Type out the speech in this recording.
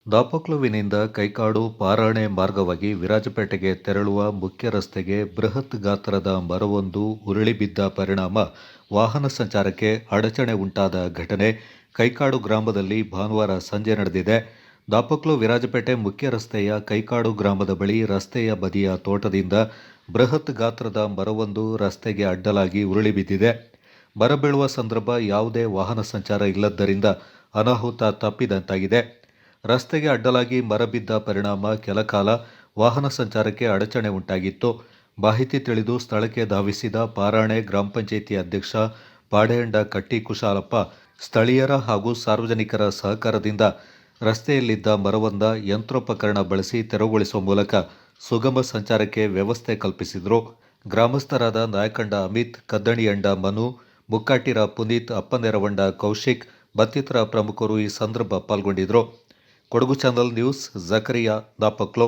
ದಾಪಕ್ಲುವಿನಿಂದ ಕೈಕಾಡು ಪಾರಾಣೆ ಮಾರ್ಗವಾಗಿ ವಿರಾಜಪೇಟೆಗೆ ತೆರಳುವ ಮುಖ್ಯ ರಸ್ತೆಗೆ ಬೃಹತ್ ಗಾತ್ರದ ಮರವೊಂದು ಉರುಳಿ ಬಿದ್ದ ಪರಿಣಾಮ ವಾಹನ ಸಂಚಾರಕ್ಕೆ ಅಡಚಣೆ ಉಂಟಾದ ಘಟನೆ ಕೈಕಾಡು ಗ್ರಾಮದಲ್ಲಿ ಭಾನುವಾರ ಸಂಜೆ ನಡೆದಿದೆ. ದಾಪಕ್ಲು ವಿರಾಜಪೇಟೆ ಮುಖ್ಯ ರಸ್ತೆಯ ಕೈಕಾಡು ಗ್ರಾಮದ ಬಳಿ ರಸ್ತೆಯ ಬದಿಯ ತೋಟದಿಂದ ಬೃಹತ್ ಗಾತ್ರದ ಮರವೊಂದು ರಸ್ತೆಗೆ ಅಡ್ಡಲಾಗಿ ಉರುಳಿ ಬಿದ್ದಿದೆ. ಮರ ಬೀಳುವ ಸಂದರ್ಭ ಯಾವುದೇ ವಾಹನ ಸಂಚಾರ ಇಲ್ಲದ್ದರಿಂದ ಅನಾಹುತ ತಪ್ಪಿದಂತಾಗಿದೆ. ರಸ್ತೆಗೆ ಅಡ್ಡಲಾಗಿ ಮರ ಬಿದ್ದ ಪರಿಣಾಮ ಕೆಲಕಾಲ ವಾಹನ ಸಂಚಾರಕ್ಕೆ ಅಡಚಣೆ ಉಂಟಾಗಿತ್ತು. ಮಾಹಿತಿ ತಿಳಿದು ಸ್ಥಳಕ್ಕೆ ಧಾವಿಸಿದ ಪಾರಾಣೆ ಗ್ರಾಮ ಪಂಚಾಯಿತಿ ಅಧ್ಯಕ್ಷ ಪಾಡೆಯಂಡ ಕಟ್ಟಿ ಕುಶಾಲಪ್ಪ ಸ್ಥಳೀಯರ ಹಾಗೂ ಸಾರ್ವಜನಿಕರ ಸಹಕಾರದಿಂದ ರಸ್ತೆಯಲ್ಲಿದ್ದ ಮರವೊಂದ ಯಂತ್ರೋಪಕರಣ ಬಳಸಿ ತೆರವುಗೊಳಿಸುವ ಮೂಲಕ ಸುಗಮ ಸಂಚಾರಕ್ಕೆ ವ್ಯವಸ್ಥೆ ಕಲ್ಪಿಸಿದರು. ಗ್ರಾಮಸ್ಥರಾದ ನಾಯಕಂಡ ಅಮಿತ್, ಕದ್ದಣಿಯಂಡ ಮನು, ಮುಕ್ಕಾಟಿರ ಪುನೀತ್, ಅಪ್ಪನೆರವಂಡ ಕೌಶಿಕ್ ಮತ್ತಿತರ ಪ್ರಮುಖರು ಈ ಸಂದರ್ಭ ಪಾಲ್ಗೊಂಡಿದ್ದರು. Kodagu channel news, Zakaria, ದಾಪಕ್ಲು.